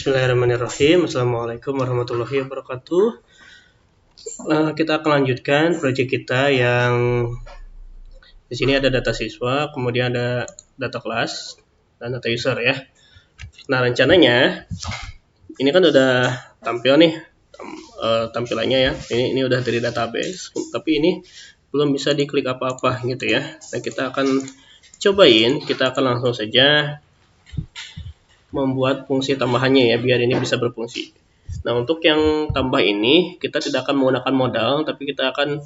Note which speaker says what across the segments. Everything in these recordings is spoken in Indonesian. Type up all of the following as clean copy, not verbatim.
Speaker 1: Bismillahirrahmanirrahim. Assalamualaikum warahmatullahi wabarakatuh. Kita akan lanjutkan proyek kita yang di sini ada data siswa, kemudian ada data kelas dan data user ya. Nah, rencananya ini kan udah tampil nih tampilannya ya. Ini udah dari database, tapi ini belum bisa diklik apa-apa gitu ya. Nah, kita akan cobain, kita akan langsung saja membuat fungsi tambahannya ya, biar ini bisa berfungsi. Nah, untuk yang tambah ini kita tidak akan menggunakan modal, tapi kita akan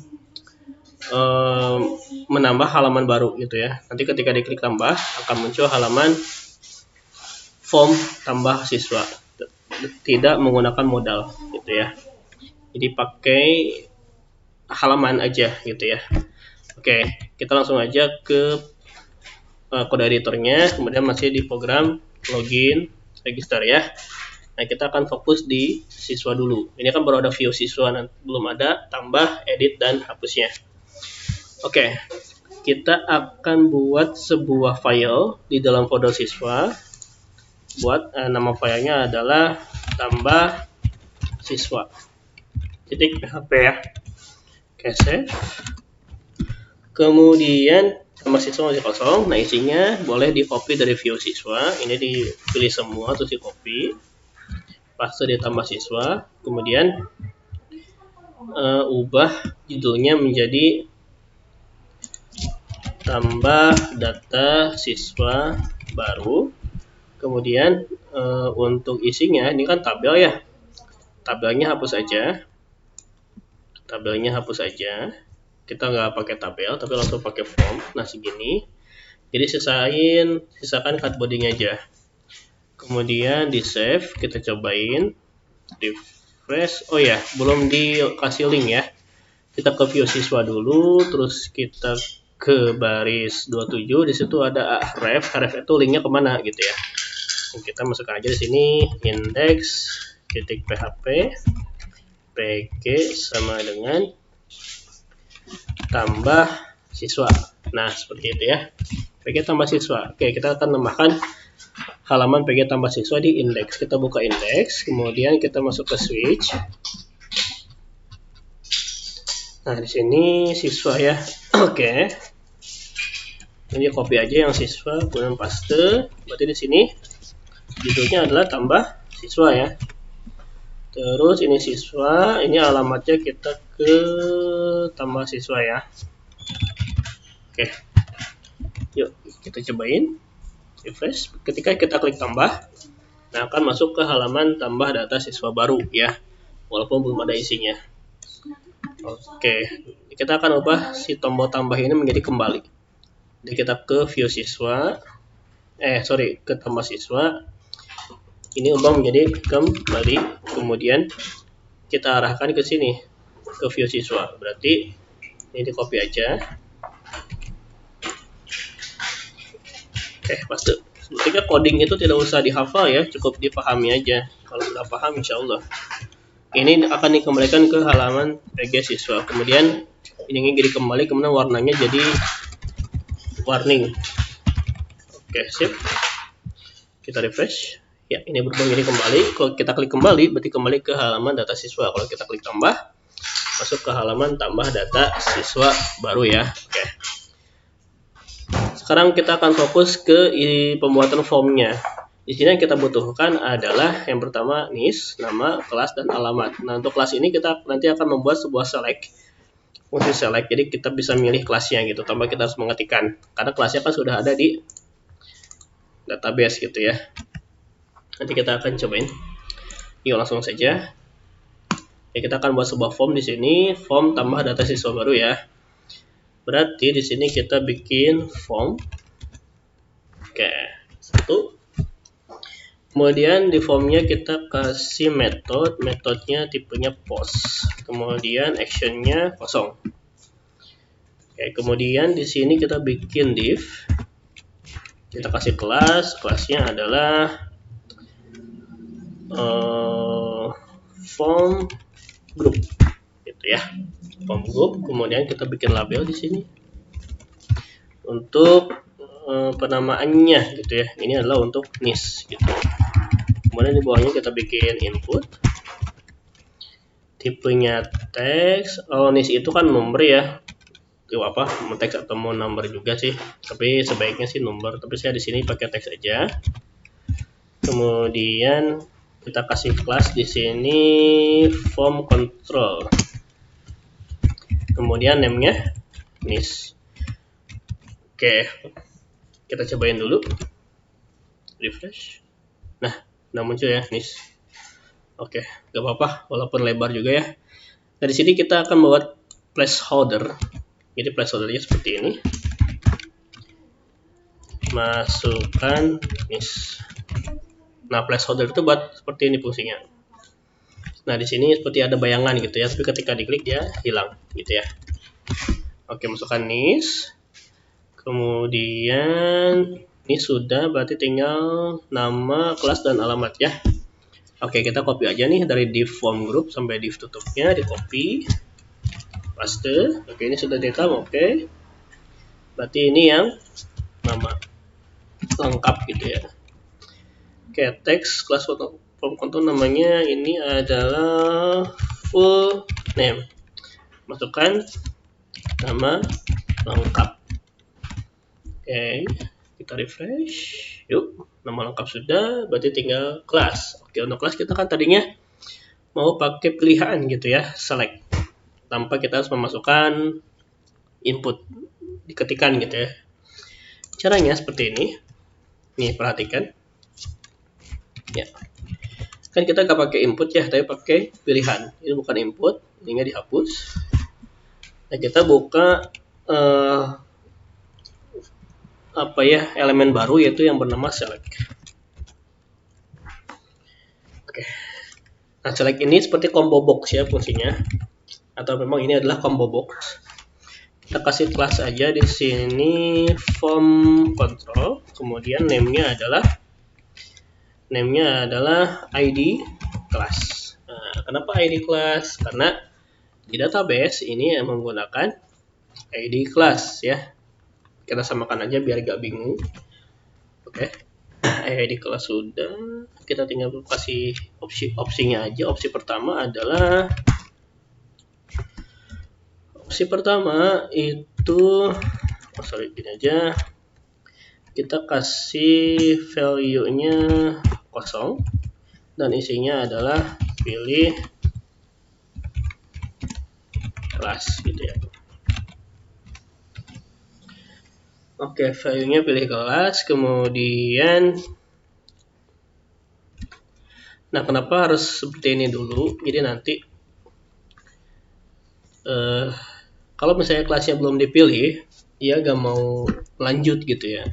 Speaker 1: menambah halaman baru gitu ya. Nanti ketika diklik tambah akan muncul halaman form tambah siswa, tidak menggunakan modal gitu ya. Jadi pakai halaman aja gitu ya. Oke, kita langsung aja ke kode editornya, kemudian masih di program login register ya. Nah, kita akan fokus di siswa dulu. Ini kan baru ada view siswa, belum ada tambah, edit, dan hapusnya. Oke, kita akan buat sebuah file di dalam folder siswa. Buat nama filenya adalah tambah siswa .php ya. Oke, save. Kemudian tambah siswa masih kosong. Nah, isinya boleh di copy dari view siswa. Ini dipilih semua terus di copy, paste di tambah siswa, kemudian ubah judulnya menjadi tambah data siswa baru. Kemudian untuk isinya ini kan tabel ya, tabelnya hapus aja, kita nggak pakai tabel tapi langsung pakai form. Nah, segini, jadi sisakan cardboarding aja, kemudian di save. Kita cobain refresh. Oh ya, belum dikasih link ya. Kita ke view siswa dulu, terus kita ke baris 27. Di situ ada href itu linknya kemana gitu ya. Kita masukkan aja di sini index.php pg sama dengan tambah siswa. Nah, seperti itu ya, pg tambah siswa. Oke, kita akan tambahkan halaman pg tambah siswa di index. Kita buka index, kemudian kita masuk ke switch. Nah, di sini siswa ya. Oke, ini copy aja yang siswa, kemudian paste. Berarti di sini judulnya adalah tambah siswa ya. Terus ini siswa, ini alamatnya kita ke tambah siswa ya. Oke, yuk kita cobain refresh. Ketika kita klik tambah, nah akan masuk ke halaman tambah data siswa baru ya, walaupun belum ada isinya. Oke, kita akan ubah si tombol tambah ini menjadi kembali. Jadi kita ke view siswa, ke tambah siswa, ini ubah menjadi kembali, kemudian kita arahkan ke sini, ke view siswa. Berarti ini di copy aja. Paste. Ketika coding itu tidak usah dihafal ya, cukup dipahami aja. Kalau sudah paham, insya Allah ini akan dikembalikan ke halaman pg siswa. Kemudian ini jadi kembali, kemudian warnanya jadi warning. Oke, sip. Kita refresh. Ya, ini berubah jadi kembali. Kalau kita klik kembali, berarti kembali ke halaman data siswa. Kalau kita klik tambah, masuk ke halaman tambah data siswa baru ya. Oke. Sekarang kita akan fokus ke pembuatan formnya. Di sini yang kita butuhkan adalah yang pertama NIS, nama, kelas, dan alamat. Nah, untuk kelas ini kita nanti akan membuat sebuah fungsi select. Jadi kita bisa milih kelasnya gitu, tanpa kita harus mengetikkan, karena kelasnya kan sudah ada di database gitu ya. Nanti kita akan cobain. Yuk langsung saja. Ya, kita akan buat sebuah form di sini, form tambah data siswa baru ya. Berarti di sini kita bikin form. Oke, satu. Kemudian di formnya kita kasih metodenya tipenya post. Kemudian actionnya kosong. Oke, kemudian di sini kita bikin div. Kita kasih kelasnya adalah form group gitu ya, form group. Kemudian kita bikin label di sini untuk penamaannya gitu ya. Ini adalah untuk NIS gitu. Kemudian di bawahnya kita bikin input, tipenya teks. Oh, nis itu kan nomor ya, itu apa, mau teks atau mau number juga sih, tapi sebaiknya sih nomor, tapi saya di sini pakai teks aja. Kemudian kita kasih kelas di sini form control, kemudian name-nya nis. Oke, kita cobain dulu, refresh. Nah, udah muncul ya nis. Oke, gak apa-apa walaupun lebar juga ya. Nah, di sini kita akan membuat placeholder. Jadi placeholdernya seperti ini. Masukkan nis. Nah, placeholder itu buat seperti ini fungsinya. Nah, di sini seperti ada bayangan gitu ya, tapi ketika diklik dia hilang gitu ya. Oke, masukkan nis. Kemudian ini sudah, berarti tinggal nama, kelas, dan alamat ya. Oke, kita copy aja nih dari div form group sampai div tutupnya, di copy, paste. Oke, ini sudah direkam. Oke, berarti ini yang nama lengkap gitu ya. Oke, teks kelas form control namanya ini adalah full name. Masukkan nama lengkap. Oke, kita refresh. Yuk, nama lengkap sudah, berarti tinggal kelas. Oke, untuk kelas kita kan tadinya mau pakai pilihan gitu ya, select. Tanpa kita harus memasukkan input, diketikkan gitu ya. Caranya seperti ini. Nih, perhatikan. Ya. Kan kita gak pakai input ya, tapi pakai pilihan. Ini bukan input, ininya dihapus. Nah, kita buka apa ya, elemen baru yaitu yang bernama select. Oke. Nah, select ini seperti combo box ya fungsinya, atau memang ini adalah combo box. Kita kasih kelas aja di sini form control, kemudian name-nya adalah ID class. Nah, kenapa ID class? Karena di database ini yang menggunakan ID class ya. Kita samakan aja biar gak bingung. Oke, ID kelas sudah, kita tinggal kasih opsinya aja. Opsi pertama itu gini aja, kita kasih value-nya 0 dan isinya adalah pilih kelas gitu ya. Oke, value-nya pilih kelas, kemudian nah, kenapa harus seperti ini dulu? Jadi nanti kalau misalnya kelasnya belum dipilih, dia gak mau lanjut gitu ya.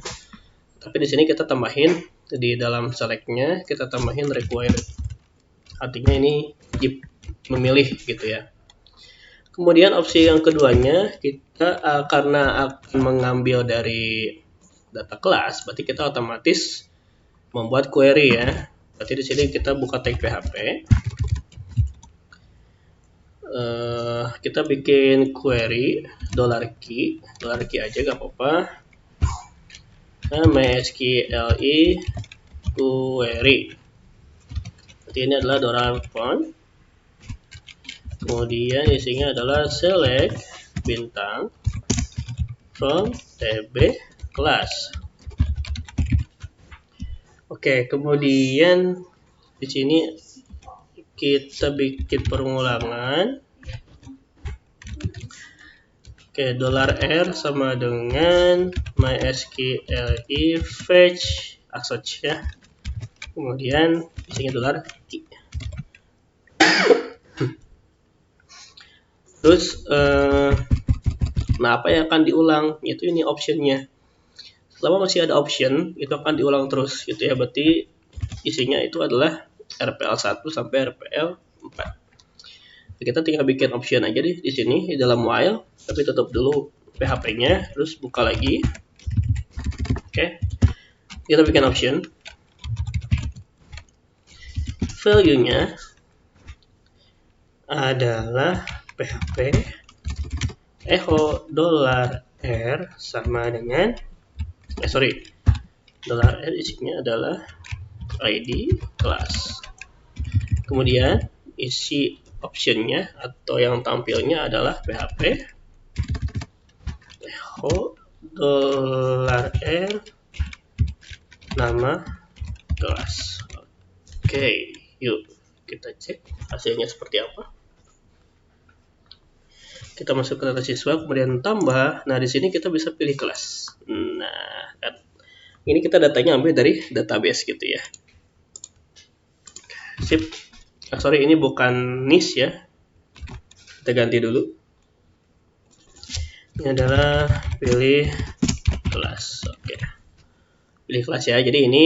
Speaker 1: Tapi di sini kita tambahin di dalam select-nya, kita tambahin required. Artinya ini wajib memilih gitu ya. Kemudian opsi yang keduanya, kita karena akan mengambil dari data kelas, berarti kita otomatis membuat query ya. Berarti di sini kita buka tag PHP. Kita bikin query $key aja gak apa-apa. Nah, MySQL query. Berarti ini adalah $font. Kemudian isinya adalah select bintang from tb class. Oke, kemudian di sini kita bikin pengulangan. Oke, $R sama dengan MySQL fetch access ya. Kemudian isinya $key. Terus nah, apa yang akan diulang? Itu ini optionnya. Selama masih ada option, itu akan diulang terus gitu ya. Berarti isinya itu adalah RPL 1 sampai RPL 4. Kita tinggal bikin option aja di sini di dalam while, tapi tutup dulu PHP-nya, terus buka lagi. Oke. Kita bikin option. Value-nya adalah PHP echo $R sama dengan $R isinya adalah ID kelas. Kemudian isi optionnya atau yang tampilnya adalah PHP echo $r nama kelas. Oke, yuk kita cek hasilnya seperti apa. Kita masuk ke data siswa, kemudian tambah. Nah, di sini kita bisa pilih kelas. Nah, kan. Ini kita datanya ambil dari database gitu ya. Sip. Sorry, ini bukan NIS ya. Kita ganti dulu. Ini adalah pilih kelas. Oke. Pilih kelas ya. Jadi ini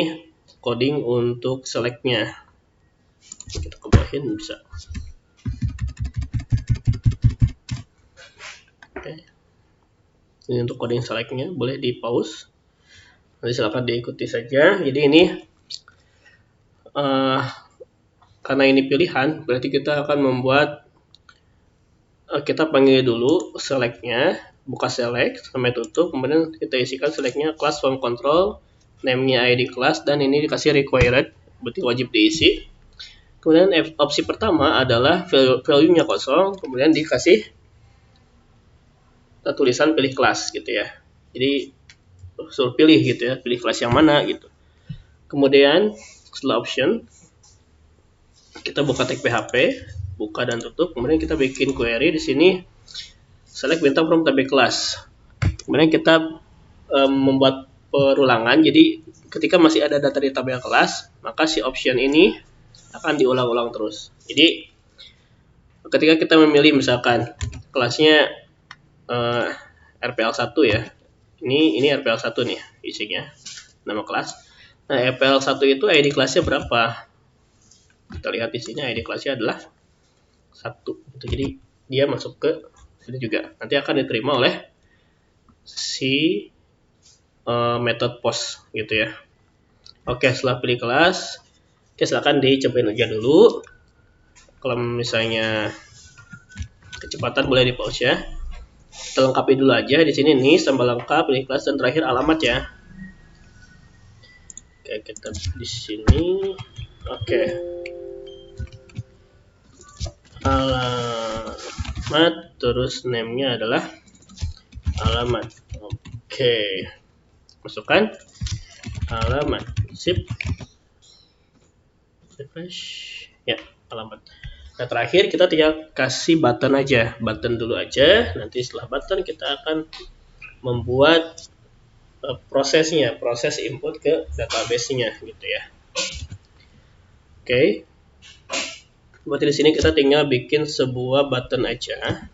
Speaker 1: coding untuk select-nya. Kita kebawahin bisa. Oke. Ini untuk coding select-nya, boleh di pause. Nanti silakan diikuti saja. Jadi ini karena ini pilihan, berarti kita akan membuat kita panggil dulu select-nya, buka select sampai tutup, kemudian kita isikan select-nya class from control, name-nya ID class, dan ini dikasih required, berarti wajib diisi. Kemudian opsi pertama adalah value-nya kosong, kemudian dikasih tulisan pilih kelas gitu ya. Jadi suruh pilih gitu ya, pilih kelas yang mana gitu. Kemudian setelah option kita buka tag PHP, buka dan tutup, kemudian kita bikin query di sini select bintang from tabel kelas. Kemudian kita membuat perulangan, jadi ketika masih ada data di tabel kelas, maka si option ini akan diulang-ulang terus. Jadi ketika kita memilih misalkan kelasnya RPL1 ya, ini RPL1 nih isinya, nama kelas. Nah, RPL1 itu ID kelasnya berapa? Kita lihat di sini ID kelasnya adalah 1. Jadi dia masuk ke sini juga. Nanti akan diterima oleh si method post gitu ya. Oke, setelah pilih kelas, silakan dicobain aja dulu. Kalau misalnya kecepatan boleh di pause ya. Kita lengkapi dulu aja di sini nih, tambah lengkap, pilih kelas, dan terakhir alamat ya. Oke, kita di sini. Oke. Alamat, terus name-nya adalah alamat. Oke. Masukkan alamat. Sip. Refresh. Ya, alamat. Nah, terakhir kita tinggal kasih button aja, button dulu aja. Nanti setelah button kita akan membuat prosesnya, proses input ke database-nya gitu ya. Oke. Buat di sini kita tinggal bikin sebuah button aja.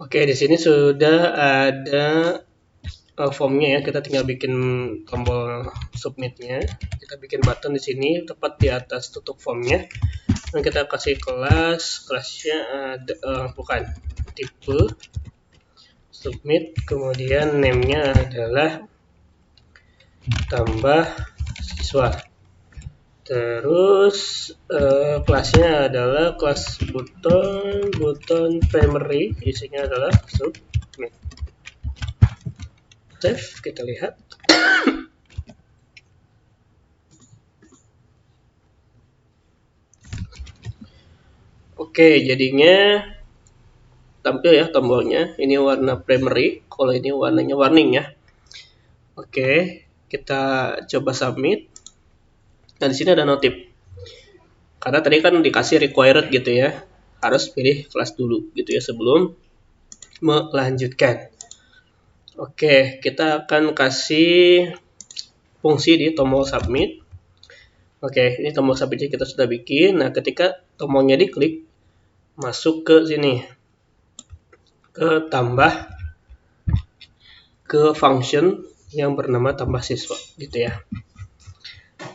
Speaker 1: Oke, di sini sudah ada formnya ya. Kita tinggal bikin tombol submitnya. Kita bikin button di sini tepat di atas tutup formnya. Dan kita kasih kelasnya ada bukan tipe submit, kemudian name-nya adalah tambah siswa. Terus kelasnya adalah kelas button primary, isinya adalah submit. Save, kita lihat. Oke, jadinya tampil ya tombolnya. Ini warna primary, kalau ini warnanya warning ya. Oke, kita coba submit. Nah, di sini ada notif. Karena tadi kan dikasih required gitu ya. Harus pilih kelas dulu gitu ya sebelum melanjutkan. Oke, kita akan kasih fungsi di tombol submit. Oke, ini tombol submitnya kita sudah bikin. Nah, ketika tombolnya diklik, masuk ke sini. Ke tambah, ke function yang bernama tambah siswa gitu ya.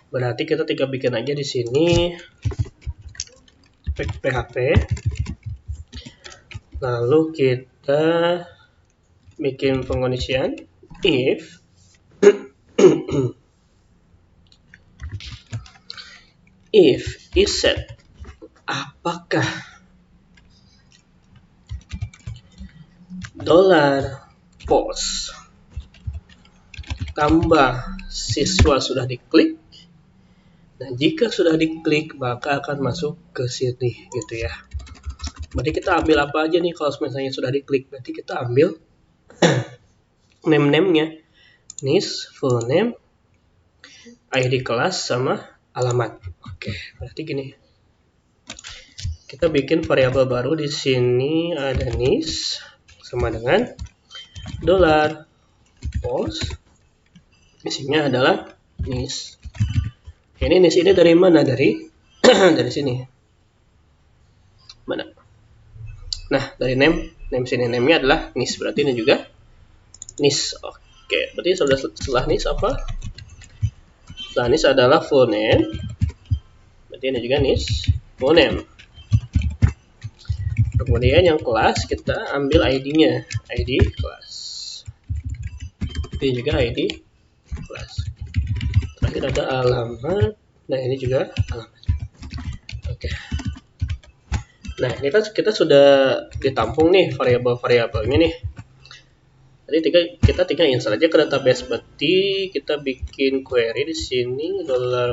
Speaker 1: Berarti kita tinggal bikin aja di sini PHP. Lalu kita bikin pengondisian if if is set, apakah $post tambah siswa sudah diklik. Nah, jika sudah diklik maka akan masuk ke sini gitu ya. Berarti kita ambil apa aja nih kalau misalnya sudah diklik? Berarti kita ambil name-nya, NIS, full name, ID kelas sama alamat. Oke, berarti gini. Kita bikin variabel baru di sini ada NIS sama dengan $post. Isinya adalah NIS. Ini NIS ini dari mana? Dari dari sini. Mana? Nah, dari name sini, name-nya adalah NIS. Berarti ini juga NIS. Oke, berarti setelah NIS apa? Setelah NIS adalah full name. Berarti ini juga NIS full name. Kemudian yang kelas kita ambil ID-nya, ID kelas. Ini juga ID kelas. Terakhir ada alamat. Nah, ini juga alamat. Oke. Nah, ini kan kita sudah ditampung nih variabel-variabelnya nih. Jadi kita tinggal insert aja ke database. Berarti kita bikin query di sini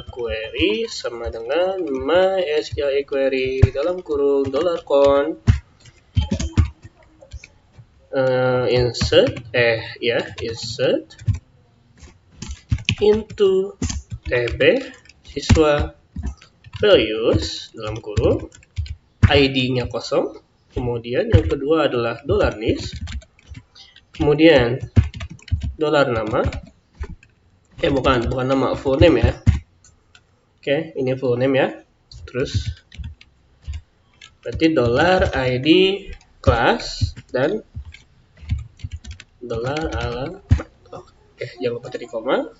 Speaker 1: $query sama dengan MySQL query dalam kurung $con insert into tb siswa values dalam kurung ID-nya kosong. Kemudian yang kedua adalah $NIS. Kemudian $nama. Bukan nama, full name ya. Oke, ini full name ya. Terus berarti $ID class dan $alamat. Oke, jangan lupa titik koma.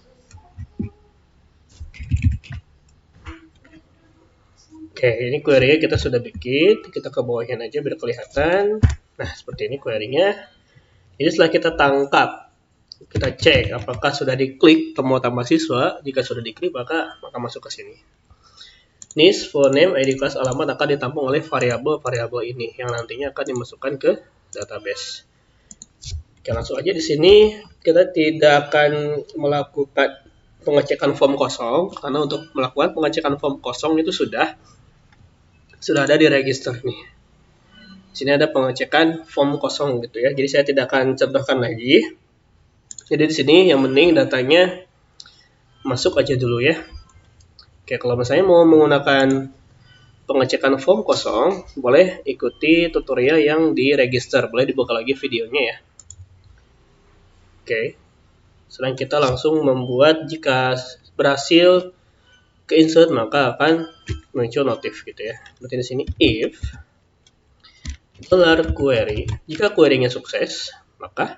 Speaker 1: Oke, ini query-nya kita sudah bikin. Kita ke bawahin aja biar kelihatan. Nah, seperti ini query-nya. Jadi setelah kita tangkap, kita cek apakah sudah diklik mau tambah siswa. Jika sudah diklik maka masuk ke sini. NIS, full name, ID kelas, alamat akan ditampung oleh variabel-variabel ini yang nantinya akan dimasukkan ke database. Oke, langsung aja di sini kita tidak akan melakukan pengecekan form kosong karena untuk melakukan pengecekan form kosong itu sudah ada di register nih. Di sini ada pengecekan form kosong gitu ya. Jadi saya tidak akan contohkan lagi. Jadi di sini yang penting datanya masuk aja dulu ya. Oke, kalau misalnya mau menggunakan pengecekan form kosong, boleh ikuti tutorial yang di register. Boleh dibuka lagi videonya ya. Oke. Sekarang kita langsung membuat, jika berhasil ke insert maka akan muncul notif gitu ya. Berarti di sini if $query, jika query-nya sukses, maka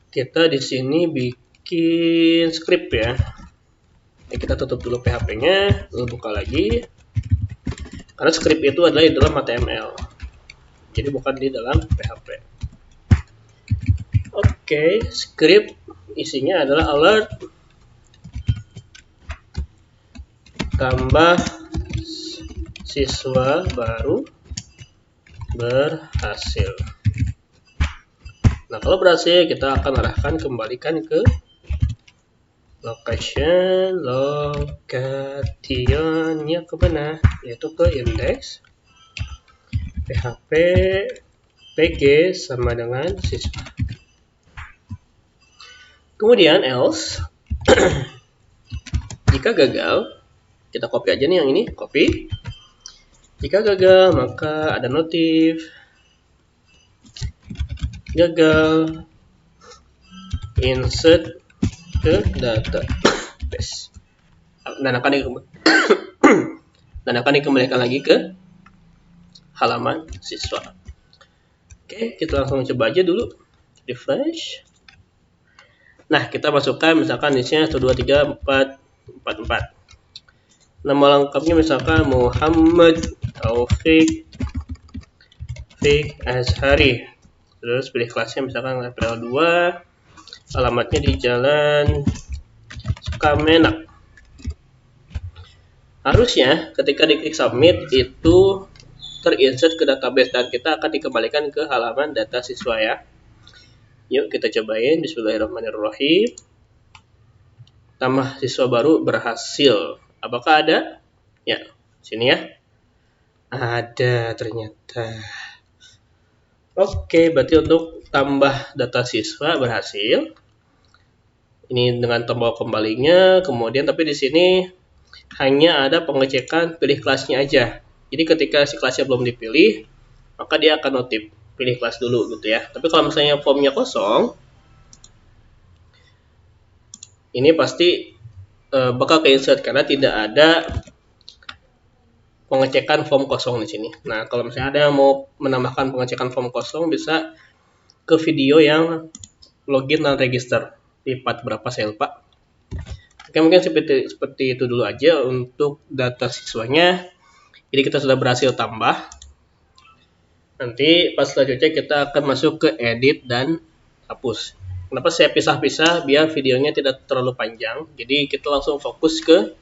Speaker 1: kita di sini bikin script ya. Ini kita tutup dulu PHP-nya, lalu buka lagi. Karena script itu adalah di dalam HTML. Jadi bukan di dalam PHP. Oke, script isinya adalah alert tambah siswa baru berhasil. Nah, kalau berhasil kita akan arahkan kembalikan ke location-nya ke mana? Yaitu ke index PHP PG sama dengan siswa. Kemudian else jika gagal, kita copy aja nih yang ini, copy. Jika gagal maka ada notif gagal insert ke database dan akan dikembalikan lagi ke halaman siswa. Oke, kita langsung coba aja dulu, refresh. Nah, kita masukkan misalkan isinya 1, 2, 3, 4, 4. Nama lengkapnya misalkan Muhammad Taufik Azhari. Terus pilih kelasnya misalkan level 2. Alamatnya di Jalan Sukamenak. Harusnya ketika diklik submit itu terinsert ke database dan kita akan dikembalikan ke halaman data siswa ya. Yuk kita cobain. Bismillahirrahmanirrahim. Tambah siswa baru berhasil. Apakah ada? Ya, sini ya. Ada ternyata. Oke, berarti untuk tambah data siswa berhasil. Ini dengan tombol kembalinya, kemudian tapi di sini hanya ada pengecekan pilih kelasnya aja. Jadi ketika si kelasnya belum dipilih, maka dia akan notif pilih kelas dulu gitu ya. Tapi kalau misalnya formnya kosong, ini pasti bakal ke-insert karena tidak ada pengecekan form kosong di sini. Nah, kalau misalnya ada yang mau menambahkan pengecekan form kosong, bisa ke video yang login dan register di part berapa saya lupa. Oke, mungkin seperti itu dulu aja untuk data siswanya. Jadi kita sudah berhasil tambah. Nanti pas selanjutnya kita akan masuk ke edit dan hapus. Kenapa saya pisah-pisah biar videonya tidak terlalu panjang. Jadi kita langsung fokus ke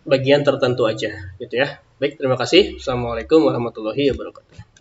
Speaker 1: bagian tertentu aja gitu ya. Baik, terima kasih. Assalamualaikum warahmatullahi wabarakatuh.